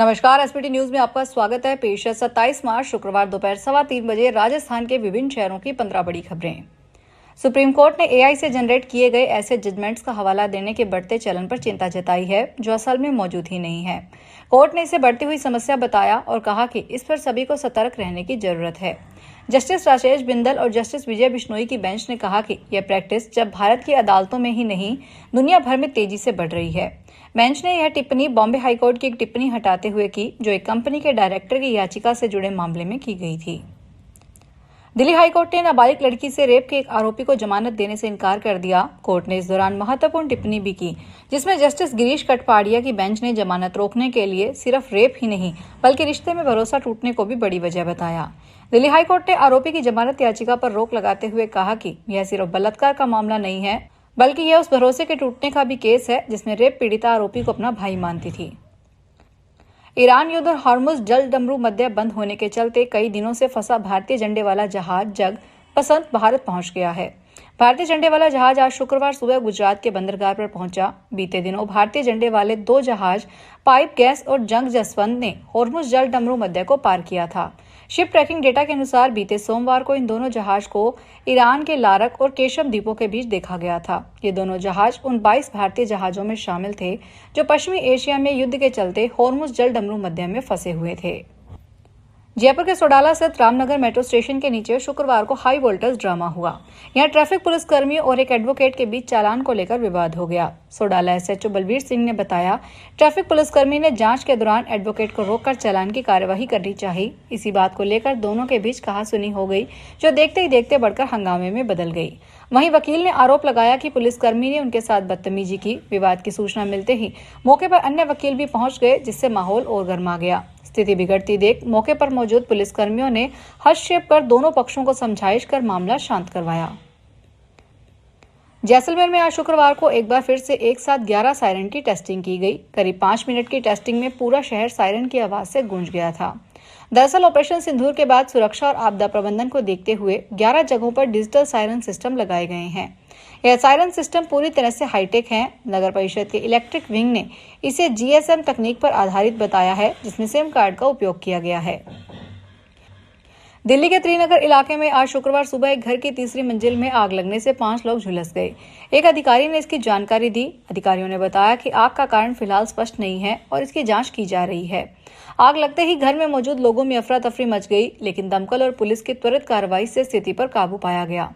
नमस्कार, SPT news में आपका स्वागत है। पेश है 27 मार्च शुक्रवार दोपहर 3:15 बजे राजस्थान के विभिन्न शहरों की 15 बड़ी खबरें। सुप्रीम कोर्ट ने एआई से जनरेट किए गए ऐसे जजमेंट्स का हवाला देने के बढ़ते चलन पर चिंता जताई है जो असल में मौजूद ही नहीं है। कोर्ट ने इसे बढ़ती हुई समस्या बताया और कहा कि इस पर सभी को सतर्क रहने की जरूरत है। जस्टिस राजेश बिंदल और जस्टिस विजय बिश्नोई की बेंच ने कहा कि यह प्रैक्टिस जब भारत की अदालतों में ही नहीं दुनिया भर में तेजी से बढ़ रही है। बेंच ने यह टिप्पणी बॉम्बे हाईकोर्ट की एक टिप्पणी हटाते हुए की जो एक कंपनी के डायरेक्टर की याचिका से जुड़े मामले में की गई थी। दिल्ली हाईकोर्ट ने नाबालिग लड़की से रेप के एक आरोपी को जमानत देने से इनकार कर दिया। कोर्ट ने इस दौरान महत्वपूर्ण टिप्पणी भी की जिसमें जस्टिस गिरीश कटपाड़िया की बेंच ने जमानत रोकने के लिए सिर्फ रेप ही नहीं बल्कि रिश्ते में भरोसा टूटने को भी बड़ी वजह बताया। दिल्ली हाईकोर्ट ने आरोपी की जमानत याचिका पर रोक लगाते हुए कहा कि यह सिर्फ बलात्कार का मामला नहीं है बल्कि यह उस भरोसे के टूटने का भी केस है जिसमें रेप पीड़िता आरोपी को अपना भाई मानती थी। ईरान युद्ध और हॉर्मुज़ जल डमरू मध्य बंद होने के चलते कई दिनों से फंसा भारतीय झंडे वाला जहाज जग पसंद भारत पहुंच गया है। भारतीय झंडे वाला जहाज आज शुक्रवार सुबह गुजरात के बंदरगाह पर पहुंचा। बीते दिनों भारतीय झंडे वाले 2 जहाज पाइप गैस और जंग जसवंत ने हॉर्मुज़ जल डमरू मध्य को पार किया था। शिप ट्रैकिंग डेटा के अनुसार बीते सोमवार को इन दोनों जहाज को ईरान के लारक और केशम द्वीपों के बीच देखा गया था। ये दोनों जहाज उन 22 भारतीय जहाजों में शामिल थे जो पश्चिमी एशिया में युद्ध के चलते हॉर्मुज़ जल डमरू मध्य में फंसे हुए थे। जयपुर के सोडाला स्थित रामनगर मेट्रो स्टेशन के नीचे शुक्रवार को हाई वोल्टेज ड्रामा हुआ। यहां ट्रैफिक पुलिस कर्मियों और एक एडवोकेट के बीच चालान को लेकर विवाद हो गया। सोडाला एसएचओ बलवीर सिंह ने बताया, ट्रैफिक पुलिसकर्मी ने जांच के दौरान एडवोकेट को रोककर चालान की कार्यवाही करनी चाहिए। इसी बात को लेकर दोनों के बीच कहासुनी हो गई जो देखते ही देखते बढ़कर हंगामे में बदल गई। वहीं वकील ने आरोप लगाया कि पुलिसकर्मी ने उनके साथ बदतमीजी की। विवाद की सूचना मिलते ही मौके पर अन्य वकील भी पहुंच गए जिससे माहौल और गर्मा गया। स्थिति बिगड़ती देख मौके पर मौजूद पुलिसकर्मियों ने हस्तक्षेप कर दोनों पक्षों को समझाइश कर मामला शांत करवाया। जैसलमेर में आज शुक्रवार को एक बार फिर से एक साथ 11 सायरन की टेस्टिंग की गई। करीब 5 मिनट की टेस्टिंग में पूरा शहर सायरन की आवाज से गूंज गया था। दरअसल ऑपरेशन सिंदूर के बाद सुरक्षा और आपदा प्रबंधन को देखते हुए 11 जगहों पर डिजिटल सायरन सिस्टम लगाए गए हैं। यह सायरन सिस्टम पूरी तरह से हाईटेक है। नगर परिषद के इलेक्ट्रिक विंग ने इसे जीएसएम तकनीक पर आधारित बताया है जिसमें सिम कार्ड का उपयोग किया गया है। दिल्ली के त्रिनगर इलाके में आज शुक्रवार सुबह एक घर की तीसरी मंजिल में आग लगने से 5 लोग झुलस गए। एक अधिकारी ने इसकी जानकारी दी। अधिकारियों ने बताया कि आग का कारण फिलहाल स्पष्ट नहीं है और इसकी जांच की जा रही है। आग लगते ही घर में मौजूद लोगों में अफरा तफरी मच गई, लेकिन दमकल और पुलिस की त्वरित कार्रवाई से स्थिति पर काबू पाया गया।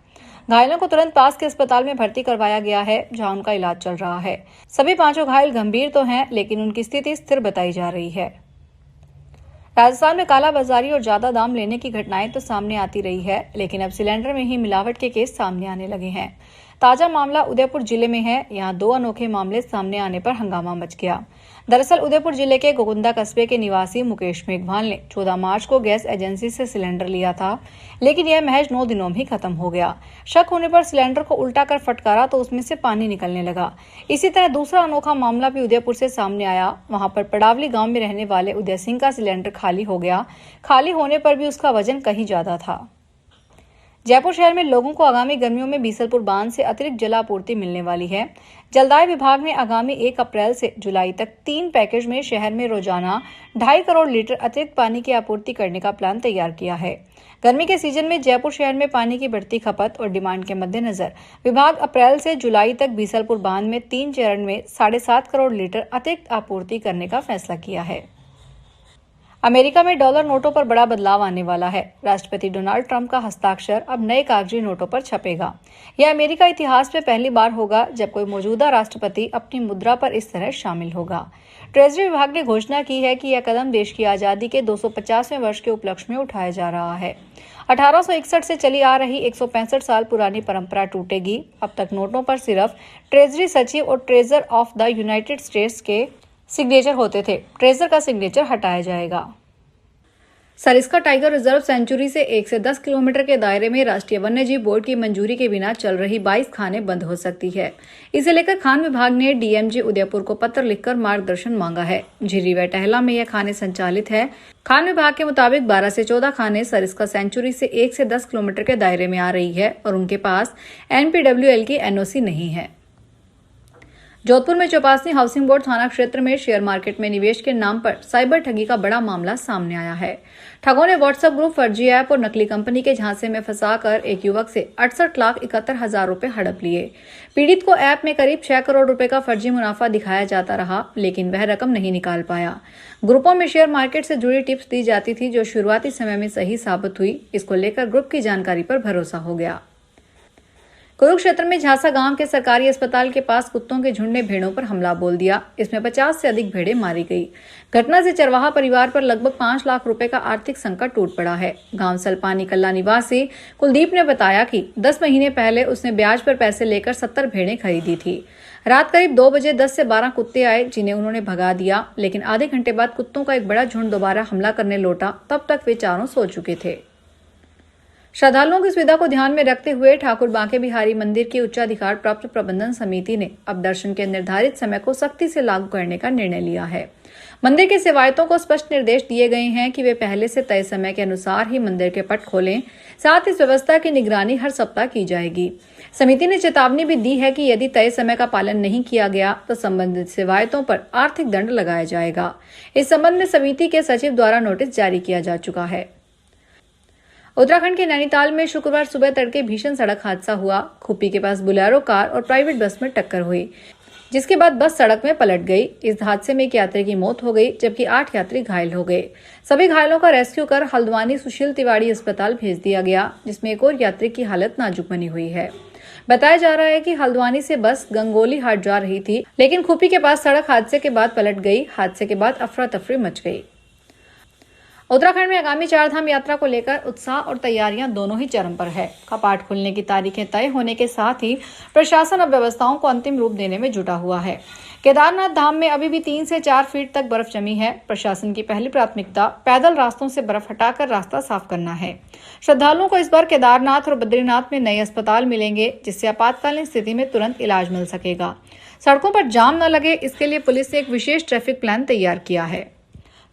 घायलों को तुरंत पास के अस्पताल में भर्ती करवाया गया है जहां उनका इलाज चल रहा है। सभी 5 घायल गंभीर तो हैं लेकिन उनकी स्थिति स्थिर बताई जा रही है। राजस्थान में कालाबाजारी और ज्यादा दाम लेने की घटनाएं तो सामने आती रही है, लेकिन अब सिलेंडर में ही मिलावट के केस सामने आने लगे हैं। ताजा मामला उदयपुर जिले में है। यहाँ 2 अनोखे मामले सामने आने पर हंगामा मच गया। दरअसल उदयपुर जिले के गोकुंदा कस्बे के निवासी मुकेश मेघवाल ने 14 मार्च को गैस एजेंसी से सिलेंडर लिया था, लेकिन यह महज 9 दिनों में ही खत्म हो गया। शक होने पर सिलेंडर को उल्टा कर फटकारा तो उसमें से पानी निकलने लगा। इसी तरह दूसरा अनोखा मामला भी उदयपुर से सामने आया। वहां पर पड़ावली गांव में रहने वाले उदय सिंह का सिलेंडर खाली हो गया। खाली होने पर भी उसका वजन कहीं ज्यादा था। जयपुर शहर में लोगों को आगामी गर्मियों में बीसलपुर बांध से अतिरिक्त जलापूर्ति मिलने वाली है। जलदाय विभाग ने आगामी 1 अप्रैल से जुलाई तक 3 पैकेज में शहर में रोजाना 2.5 करोड़ लीटर अतिरिक्त पानी की आपूर्ति करने का प्लान तैयार किया है। गर्मी के सीजन में जयपुर शहर में पानी की बढ़ती खपत और डिमांड के मद्देनजर विभाग अप्रैल से जुलाई तक बीसलपुर बांध में 3 चरण में 7.5 करोड़ लीटर अतिरिक्त आपूर्ति करने का फैसला किया है। अमेरिका में डॉलर नोटों पर बड़ा बदलाव आने वाला है। राष्ट्रपति डोनाल्ड ट्रंप का हस्ताक्षर अब नए कागजी नोटों पर छपेगा। यह अमेरिका इतिहास में पहली बार होगा जब कोई मौजूदा राष्ट्रपति अपनी मुद्रा पर इस तरह शामिल होगा। ट्रेजरी विभाग ने घोषणा की है कि यह कदम देश की आजादी के 250वें वर्ष के उपलक्ष्य में उठाया जा रहा है। 1861 से चली आ रही 165 साल पुरानी परंपरा टूटेगी। अब तक नोटों पर सिर्फ ट्रेजरी सचिव और treasure of the United states के सिग्नेचर होते थे। ट्रेजर का सिग्नेचर हटाया जाएगा। सरिस्का टाइगर रिजर्व सेंचुरी से 1 से 10 किलोमीटर के दायरे में राष्ट्रीय वन्यजीव बोर्ड की मंजूरी के बिना चल रही 22 खानें बंद हो सकती है। इसे लेकर खान विभाग ने डीएमजी उदयपुर को पत्र लिखकर मार्गदर्शन मांगा है। झिरी व टहला में यह खाने संचालित है। खान विभाग के मुताबिक 12 से 14 खाने सरिस्का सेंचुरी से 1 से 10 किलोमीटर के दायरे में आ रही है और उनके पास NPWL की NOC नहीं है। जोधपुर में चौपासनी हाउसिंग बोर्ड थाना क्षेत्र में शेयर मार्केट में निवेश के नाम पर साइबर ठगी का बड़ा मामला सामने आया है। ठगों ने व्हाट्सएप ग्रुप, फर्जी ऐप और नकली कंपनी के झांसे में फंसाकर एक युवक से 68,71,000 रुपए हड़प लिए। पीड़ित को ऐप में करीब 6 करोड़ रुपए का फर्जी मुनाफा दिखाया जाता रहा, लेकिन वह रकम नहीं निकाल पाया। ग्रुपों में शेयर मार्केट से जुड़ी टिप्स दी जाती थी, जो शुरुआती समय में सही साबित हुई। इसको लेकर ग्रुप की जानकारी पर भरोसा हो गया। कुरुक्षेत्र में झांसा गांव के सरकारी अस्पताल के पास कुत्तों के झुंड ने भेड़ों पर हमला बोल दिया। इसमें 50 से अधिक भेड़ें मारी गई। घटना से चरवाहा परिवार पर लगभग 5 लाख रुपए का आर्थिक संकट टूट पड़ा है। गांव सलपानी कल्ला निवासी कुलदीप ने बताया कि 10 महीने पहले उसने ब्याज पर पैसे लेकर 70 भेड़ें खरीदी थी। रात करीब 2 बजे 10 से 12 कुत्ते आए, जिन्हें उन्होंने भगा दिया, लेकिन आधे घंटे बाद कुत्तों का एक बड़ा झुंड दोबारा हमला करने लौटा। तब तक वे चारों सो चुके थे। श्रद्धालुओं की सुविधा को ध्यान में रखते हुए ठाकुर बांके बिहारी मंदिर की उच्चाधिकार प्राप्त प्रबंधन समिति ने अब दर्शन के निर्धारित समय को सख्ती से लागू करने का निर्णय लिया है। मंदिर के सेवायतों को स्पष्ट निर्देश दिए गए हैं कि वे पहले से तय समय के अनुसार ही मंदिर के पट खोलें। साथ ही इस व्यवस्था की निगरानी हर सप्ताह की जाएगी। समिति ने चेतावनी भी दी है कि यदि तय समय का पालन नहीं किया गया तो संबंधित सेवायतों पर आर्थिक दंड लगाया जाएगा। इस संबंध में समिति के सचिव द्वारा नोटिस जारी किया जा चुका है। उत्तराखंड के नैनीताल में शुक्रवार सुबह तड़के भीषण सड़क हादसा हुआ। खुप्पी के पास बोलेरो कार और प्राइवेट बस में टक्कर हुई, जिसके बाद बस सड़क में पलट गई। इस हादसे में एक यात्री की मौत हो गई, जबकि 8 यात्री घायल हो गए। सभी घायलों का रेस्क्यू कर हल्द्वानी सुशील तिवारी अस्पताल भेज दिया गया, जिसमें एक और यात्री की हालत नाजुक बनी हुई है। बताया जा रहा है कि हल्द्वानी से बस गंगोली हाट जा रही थी, लेकिन खुप्पी के पास सड़क हादसे के बाद पलट गई। हादसे के बाद अफरा तफरी मच गई। उत्तराखंड में आगामी 4 धाम यात्रा को लेकर उत्साह और तैयारियां दोनों ही चरम पर है। कपाट खुलने की तारीखें तय होने के साथ ही प्रशासन अब व्यवस्थाओं को अंतिम रूप देने में जुटा हुआ है। केदारनाथ धाम में अभी भी 3 से 4 फीट तक बर्फ जमी है। प्रशासन की पहली प्राथमिकता पैदल रास्तों से बर्फ हटाकर रास्ता साफ करना है। श्रद्धालुओं को इस बार केदारनाथ और बद्रीनाथ में नए अस्पताल मिलेंगे, जिससे आपातकालीन स्थिति में तुरंत इलाज मिल सकेगा। सड़कों पर जाम न लगे, इसके लिए पुलिस ने एक विशेष ट्रैफिक प्लान तैयार किया है।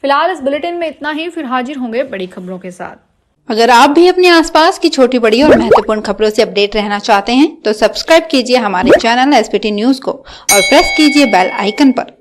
फिलहाल इस बुलेटिन में इतना ही। फिर हाजिर होंगे बड़ी खबरों के साथ। अगर आप भी अपने आसपास की छोटी बड़ी और महत्वपूर्ण खबरों से अपडेट रहना चाहते हैं तो सब्सक्राइब कीजिए हमारे चैनल SPT न्यूज को और प्रेस कीजिए बेल आइकन पर।